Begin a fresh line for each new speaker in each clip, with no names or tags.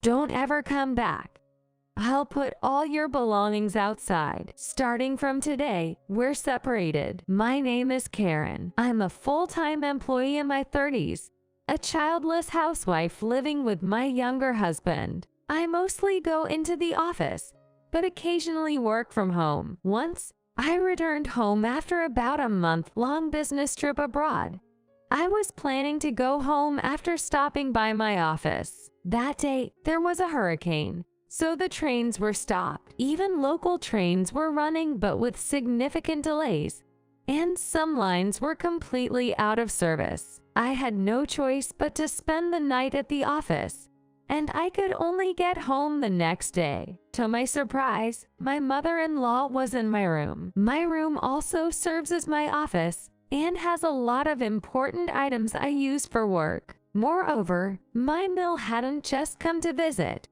Don't ever come back. I'll put all your belongings outside. Starting from today, we're separated. My name is Karen. I'm a full-time employee in my 30s, a childless housewife living with my younger husband. I mostly go into the office, but occasionally work from home. Once, I returned home after about a month-long business trip abroad. I was planning to go home after stopping by my office. That day, there was a hurricane, so the trains were stopped. Even local trains were running but with significant delays, and some lines were completely out of service. I had no choice but to spend the night at the office, and I could only get home the next day. To my surprise, my mother-in-law was in my room. My room also serves as my office and has a lot of important items I use for work. Moreover, my mill hadn't just come to visit.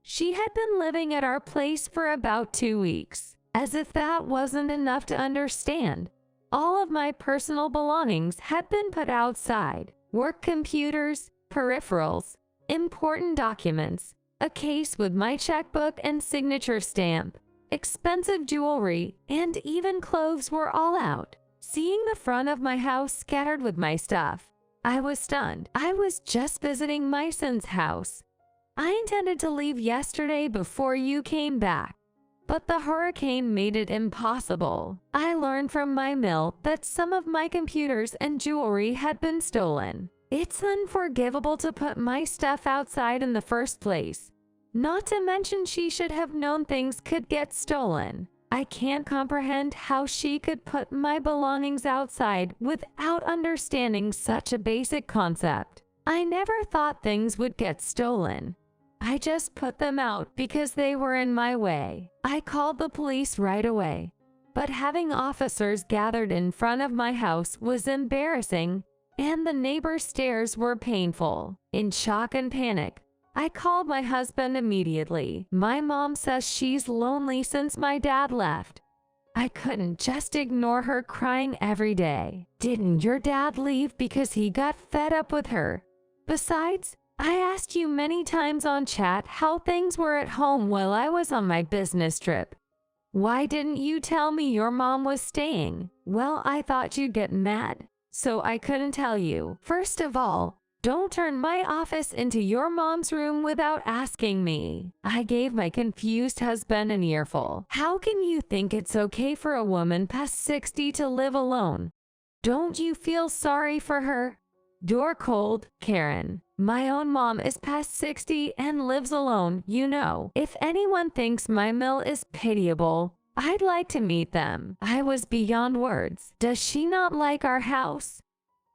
She had been living at our place for about 2 weeks. As if that wasn't enough to understand, all of my personal belongings had been put outside. Work computers, peripherals, important documents, a case with my checkbook and signature stamp, expensive jewelry, and even clothes were all out. Seeing the front of my house scattered with my stuff, I was stunned. I was just visiting my son's house. I intended to leave yesterday before you came back, but the hurricane made it impossible. I learned from my mill that some of my computers and jewelry had been stolen. It's unforgivable to put my stuff outside in the first place. Not to mention she should have known things could get stolen. I can't comprehend how she could put my belongings outside without understanding such a basic concept. I never thought things would get stolen. I just put them out because they were in my way. I called the police right away, but having officers gathered in front of my house was embarrassing, and the neighbors' stares were painful. In shock and panic, I called my husband immediately. My mom says she's lonely since my dad left. I couldn't just ignore her crying every day. Didn't your dad leave because he got fed up with her? Besides, I asked you many times on chat how things were at home while I was on my business trip. Why didn't you tell me your mom was staying? Well, I thought you'd get mad, so I couldn't tell you. First of all, don't turn my office into your mom's room without asking me. I gave my confused husband an earful. How can you think it's okay for a woman past 60 to live alone? Don't you feel sorry for her? You're cold, Karen. My own mom is past 60 and lives alone, you know. If anyone thinks my mill is pitiable, I'd like to meet them. I was beyond words. Does she not like our house?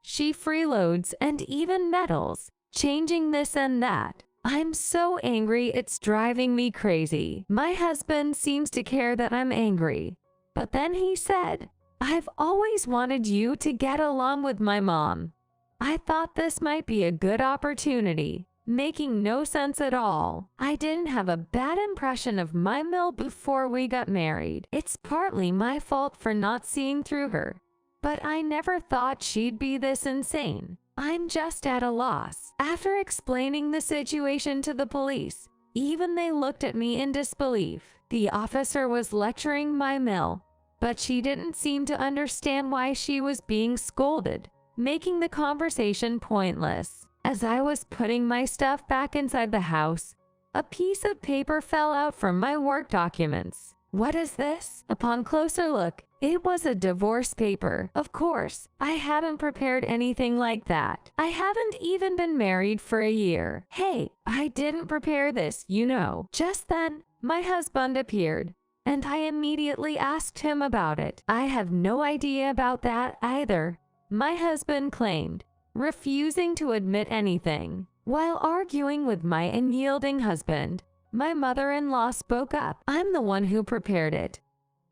She freeloads and even meddles, changing this and that. I'm so angry it's driving me crazy. My husband seems to care that I'm angry. But then he said, I've always wanted you to get along with my mom. I thought this might be a good opportunity, making no sense at all. I didn't have a bad impression of my mill before we got married. It's partly my fault for not seeing through her, but I never thought she'd be this insane. I'm just at a loss. After explaining the situation to the police, even they looked at me in disbelief. The officer was lecturing my mill, but she didn't seem to understand why she was being scolded, making the conversation pointless. As I was putting my stuff back inside the house, a piece of paper fell out from my work documents. What is this? Upon closer look, it was a divorce paper. Of course, I hadn't prepared anything like that. I haven't even been married for a year. Hey, I didn't prepare this, you know. Just then, my husband appeared, and I immediately asked him about it. I have no idea about that either, my husband claimed, refusing to admit anything. While arguing with my unyielding husband, my mother-in-law spoke up. I'm the one who prepared it.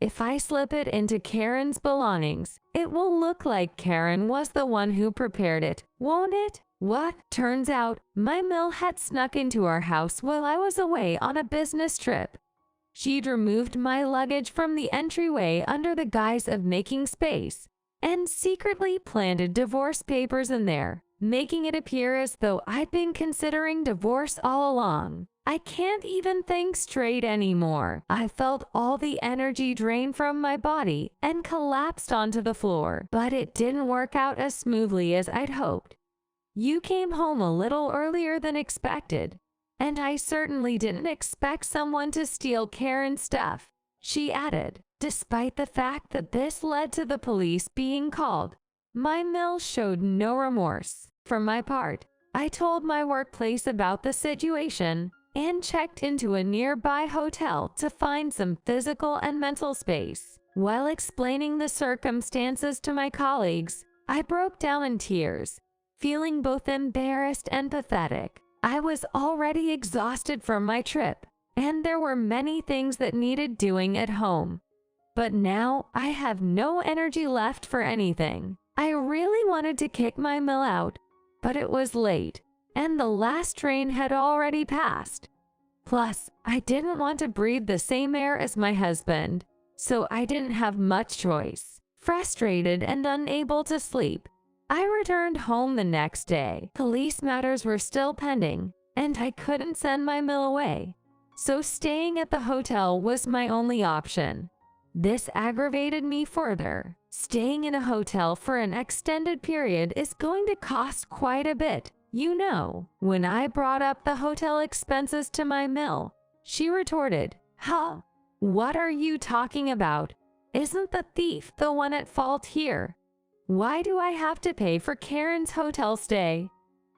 If I slip it into Karen's belongings, it will look like Karen was the one who prepared it, won't it? What? Turns out, my mill had snuck into our house while I was away on a business trip. She'd removed my luggage from the entryway under the guise of making space, and secretly planted divorce papers in there, making it appear as though I'd been considering divorce all along. I can't even think straight anymore. I felt all the energy drain from my body and collapsed onto the floor, but it didn't work out as smoothly as I'd hoped. You came home a little earlier than expected, and I certainly didn't expect someone to steal Karen's stuff, she added. Despite the fact that this led to the police being called, my mill showed no remorse. For my part, I told my workplace about the situation and checked into a nearby hotel to find some physical and mental space. While explaining the circumstances to my colleagues, I broke down in tears, feeling both embarrassed and pathetic. I was already exhausted from my trip, and there were many things that needed doing at home. But now I have no energy left for anything. I really wanted to kick my mill out, but it was late, and the last train had already passed. Plus, I didn't want to breathe the same air as my husband, so I didn't have much choice. Frustrated and unable to sleep, I returned home the next day. Police matters were still pending, and I couldn't send my mill away, so staying at the hotel was my only option. This aggravated me further. Staying in a hotel for an extended period is going to cost quite a bit. You know, when I brought up the hotel expenses to my mill, she retorted, "Huh? What are you talking about? Isn't the thief the one at fault here? Why do I have to pay for Karen's hotel stay?"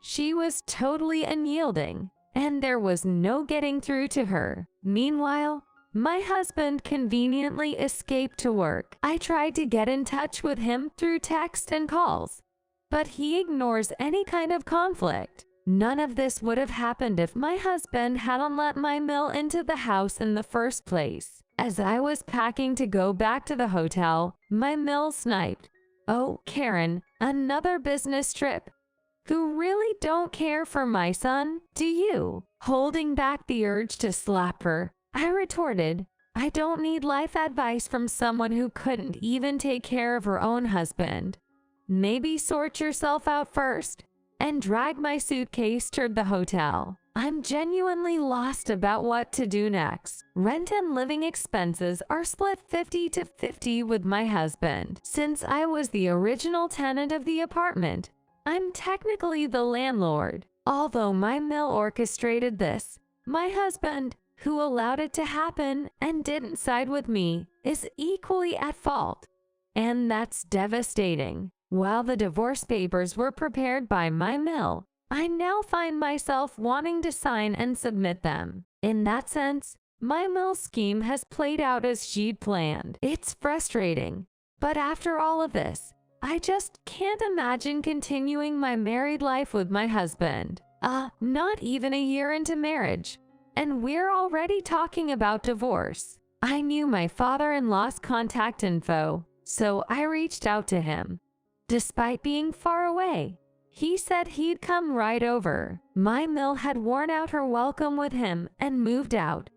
She was totally unyielding, and there was no getting through to her. Meanwhile, my husband conveniently escaped to work. I tried to get in touch with him through text and calls, but he ignores any kind of conflict. None of this would have happened if my husband hadn't let my mill into the house in the first place. As I was packing to go back to the hotel, my mill sniped, "Oh, Karen, another business trip. You really don't care for my son, do you?" Holding back the urge to slap her, I retorted, "I don't need life advice from someone who couldn't even take care of her own husband. Maybe sort yourself out first," and drag my suitcase toward the hotel. I'm genuinely lost about what to do next. Rent and living expenses are split 50-50 with my husband. Since I was the original tenant of the apartment, I'm technically the landlord. Although my mill orchestrated this, my husband, who allowed it to happen and didn't side with me, is equally at fault. And that's devastating. While the divorce papers were prepared by my mill, I now find myself wanting to sign and submit them. In that sense, my mill scheme has played out as she'd planned. It's frustrating, but after all of this, I just can't imagine continuing my married life with my husband. Not even a year into marriage, and we're already talking about divorce. I knew my father-in-law's contact info, so I reached out to him. Despite being far away, he said he'd come right over. My mill had worn out her welcome with him and moved out,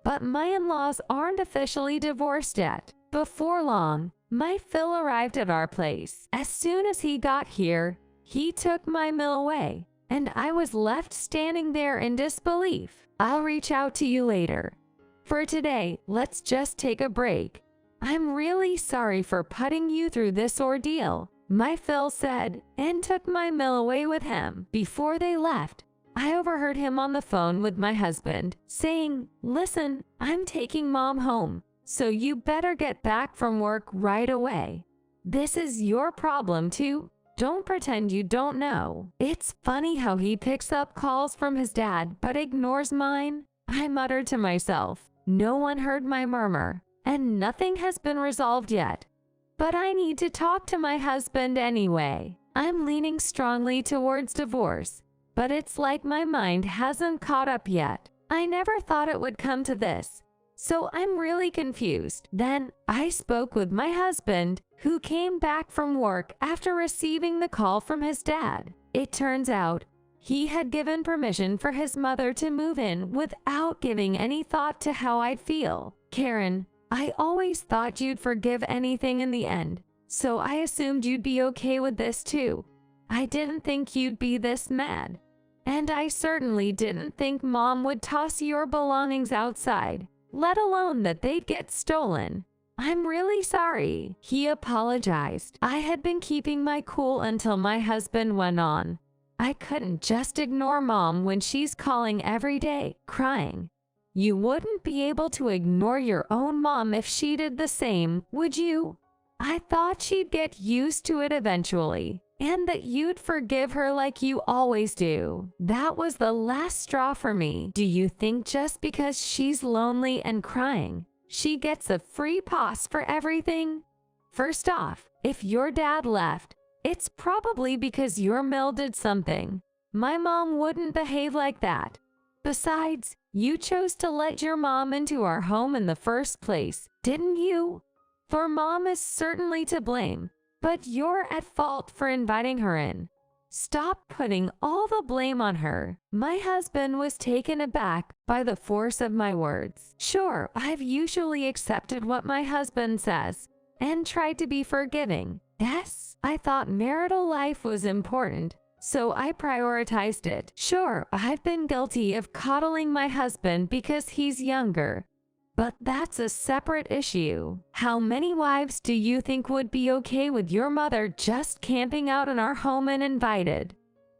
but my in-laws aren't officially divorced yet. Before long, my Phil arrived at our place. As soon as he got here, he took my mill away, and I was left standing there in disbelief. I'll reach out to you later. For today, let's just take a break. I'm really sorry for putting you through this ordeal, my Phil said, and took my mill away with him. Before they left, I overheard him on the phone with my husband, saying, "Listen, I'm taking Mom home, so you better get back from work right away. This is your problem too. Don't pretend you don't know." It's funny how he picks up calls from his dad but ignores mine. I muttered to myself. No one heard my murmur, and nothing has been resolved yet. But I need to talk to my husband anyway. I'm leaning strongly towards divorce, but it's like my mind hasn't caught up yet. I never thought it would come to this, so I'm really confused. Then I spoke with my husband, who came back from work after receiving the call from his dad. It turns out he had given permission for his mother to move in without giving any thought to how I'd feel. "Karen, I always thought you'd forgive anything in the end, so I assumed you'd be okay with this too. I didn't think you'd be this mad. And I certainly didn't think Mom would toss your belongings outside, let alone that they'd get stolen. I'm really sorry." He apologized. I had been keeping my cool until my husband went on. "I couldn't just ignore Mom when she's calling every day, crying. You wouldn't be able to ignore your own mom if she did the same, would you? I thought she'd get used to it eventually, and that you'd forgive her like you always do. That was the last straw for me. Do you think just because she's lonely and crying, she gets a free pass for everything? First off, if your dad left, it's probably because your Mill did something. My mom wouldn't behave like that. Besides, you chose to let your mom into our home in the first place, didn't you? For Mom is certainly to blame, but you're at fault for inviting her in. Stop putting all the blame on her." My husband was taken aback by the force of my words. Sure, I've usually accepted what my husband says and tried to be forgiving. Yes, I thought marital life was important, so I prioritized it. Sure, I've been guilty of coddling my husband because he's younger, but that's a separate issue. How many wives do you think would be okay with your mother just camping out in our home uninvited?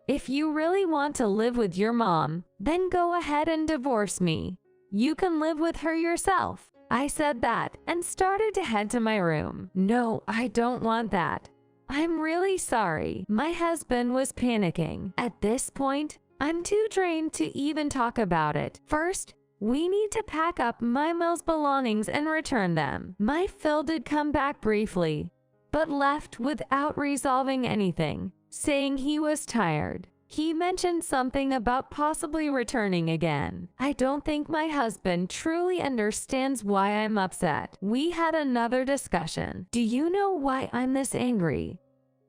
If you really want to live with your mom, then go ahead and divorce me. You can live with her yourself. I said that and started to head to my room. No, I don't want that. I'm really sorry. My husband was panicking. At this point, I'm too drained to even talk about it. First, we need to pack up my Mill's belongings and return them. My Phil did come back briefly, but left without resolving anything, saying he was tired. He mentioned something about possibly returning again. I don't think my husband truly understands why I'm upset. We had another discussion. Do you know why I'm this angry?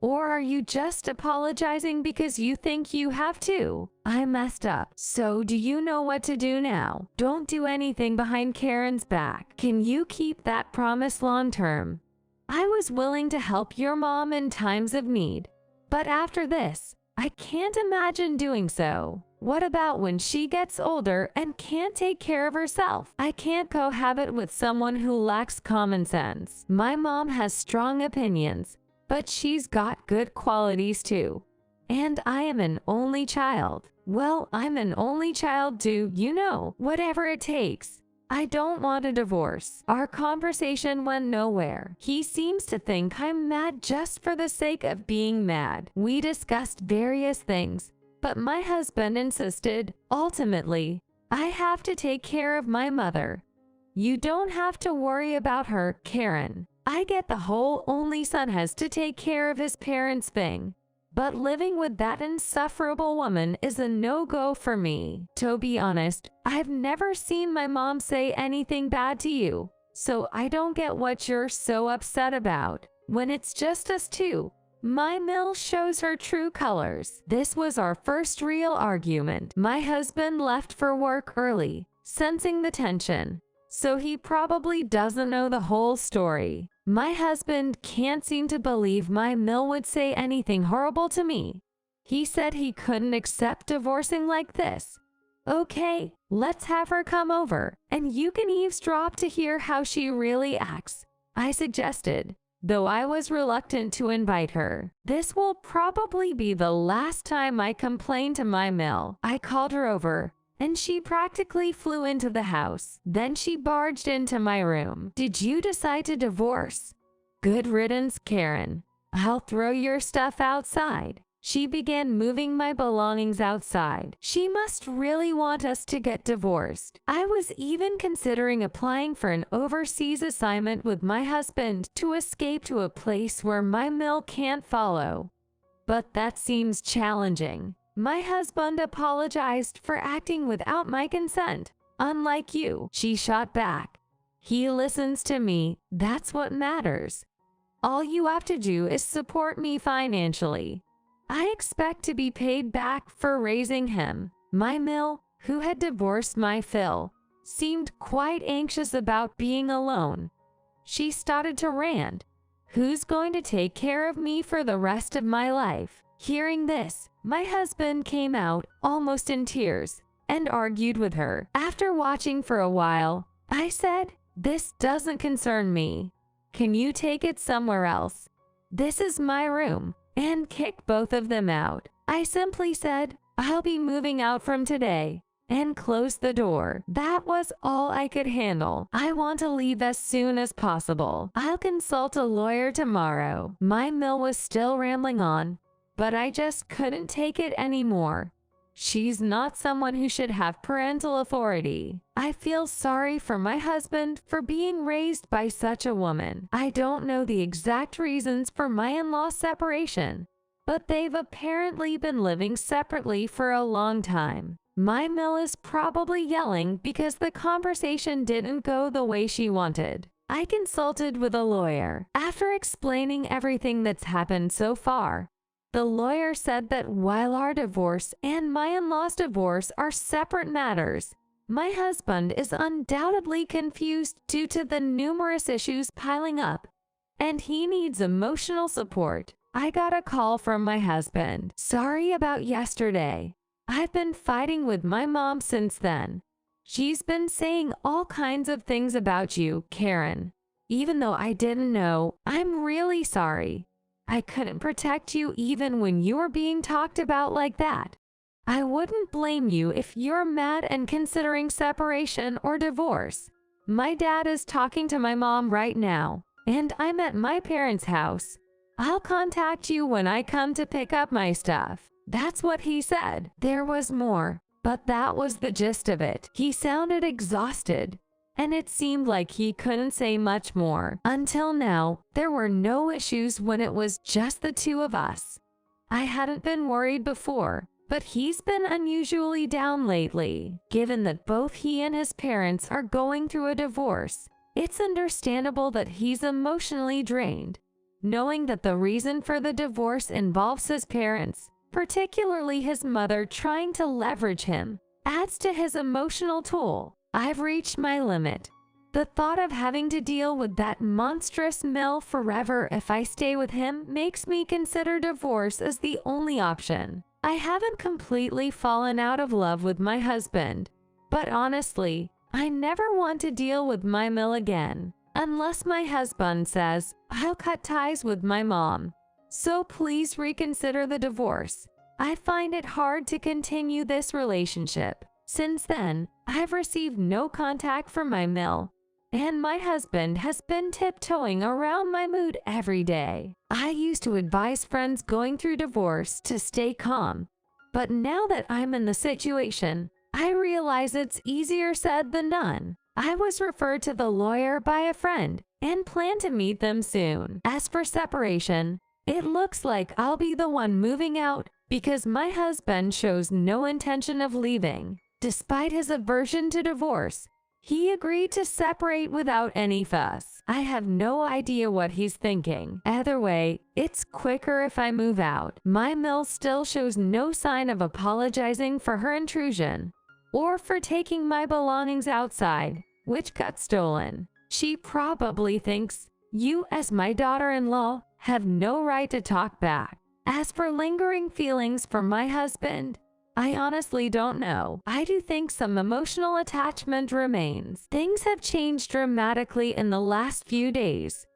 Or are you just apologizing because you think you have to? I messed up. So do you know what to do now? Don't do anything behind Karen's back. Can you keep that promise long term? I was willing to help your mom in times of need, but after this, I can't imagine doing so. What about when she gets older and can't take care of herself? I can't cohabit with someone who lacks common sense. My mom has strong opinions, but she's got good qualities too. And I am an only child. Well, I'm an only child too, you know, whatever it takes. I don't want a divorce. Our conversation went nowhere. He seems to think I'm mad just for the sake of being mad. We discussed various things, but my husband insisted, ultimately, I have to take care of my mother. You don't have to worry about her, Karen. I get the whole only son has to take care of his parents thing, but living with that insufferable woman is a no-go for me. To be honest, I've never seen my mom say anything bad to you, so I don't get what you're so upset about. When it's just us two, my Mill shows her true colors. This was our first real argument. My husband left for work early, sensing the tension, so he probably doesn't know the whole story. My husband can't seem to believe my Mill would say anything horrible to me. He said he couldn't accept divorcing like this. Okay, let's have her come over, and you can eavesdrop to hear how she really acts, I suggested, though I was reluctant to invite her. This will probably be the last time I complain to my Mill. I called her over, and she practically flew into the house. Then she barged into my room. Did you decide to divorce? Good riddance, Karen. I'll throw your stuff outside. She began moving my belongings outside. She must really want us to get divorced. I was even considering applying for an overseas assignment with my husband to escape to a place where my Mill can't follow. But that seems challenging. My husband apologized for acting without my consent. Unlike you, she shot back. He listens to me, that's what matters. All you have to do is support me financially. I expect to be paid back for raising him. My Mill, who had divorced my Phil, seemed quite anxious about being alone. She started to rant. Who's going to take care of me for the rest of my life? Hearing this, my husband came out, almost in tears, and argued with her. After watching for a while, I said, "This doesn't concern me. Can you take it somewhere else? This is my room," and kicked both of them out. I simply said, "I'll be moving out from today," and closed the door. That was all I could handle. I want to leave as soon as possible. I'll consult a lawyer tomorrow. My mill was still rambling on, but I just couldn't take it anymore. She's not someone who should have parental authority. I feel sorry for my husband for being raised by such a woman. I don't know the exact reasons for my in-law's separation, but they've apparently been living separately for a long time. My mill is probably yelling because the conversation didn't go the way she wanted. I consulted with a lawyer. After explaining everything that's happened so far, the lawyer said that while our divorce and my in-law's divorce are separate matters, my husband is undoubtedly confused due to the numerous issues piling up, and he needs emotional support. I got a call from my husband. "Sorry about yesterday. I've been fighting with my mom since then. She's been saying all kinds of things about you, Karen. Even though I didn't know, I'm really sorry. I couldn't protect you even when you were being talked about like that. I wouldn't blame you if you're mad and considering separation or divorce. My dad is talking to my mom right now, and I'm at my parents' house. I'll contact you when I come to pick up my stuff." That's what he said. There was more, but that was the gist of it. He sounded exhausted, and it seemed like he couldn't say much more. Until now, there were no issues when it was just the two of us. I hadn't been worried before, but he's been unusually down lately. Given that both he and his parents are going through a divorce, it's understandable that he's emotionally drained. Knowing that the reason for the divorce involves his parents, particularly his mother trying to leverage him, adds to his emotional toll. I've reached my limit. The thought of having to deal with that monstrous mill forever if I stay with him makes me consider divorce as the only option. I haven't completely fallen out of love with my husband, but honestly, I never want to deal with my mill again, unless my husband says, "I'll cut ties with my mom." So please reconsider the divorce. I find it hard to continue this relationship. Since then, I've received no contact from my mill, and my husband has been tiptoeing around my mood every day. I used to advise friends going through divorce to stay calm, but now that I'm in the situation, I realize it's easier said than done. I was referred to the lawyer by a friend and plan to meet them soon. As for separation, it looks like I'll be the one moving out because my husband shows no intention of leaving. Despite his aversion to divorce, he agreed to separate without any fuss. I have no idea what he's thinking. Either way, it's quicker if I move out. My mill still shows no sign of apologizing for her intrusion or for taking my belongings outside, which got stolen. She probably thinks, you as my daughter-in-law have no right to talk back. As for lingering feelings for my husband, I honestly don't know. I do think some emotional attachment remains. Things have changed dramatically in the last few days.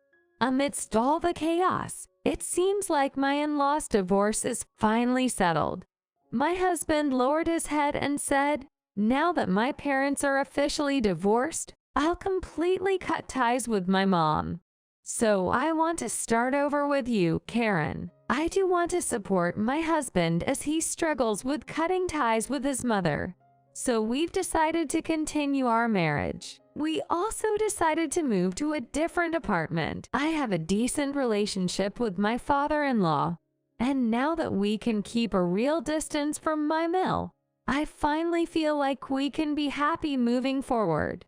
Amidst all the chaos, it seems like my in-law's divorce is finally settled. My husband lowered his head and said, "Now that my parents are officially divorced, I'll completely cut ties with my mom. So I want to start over with you, Karen. I do want to support my husband as he struggles with cutting ties with his mother. So we've decided to continue our marriage. We also decided to move to a different apartment. I have a decent relationship with my father-in-law, and now that we can keep a real distance from my mill, I finally feel like we can be happy moving forward."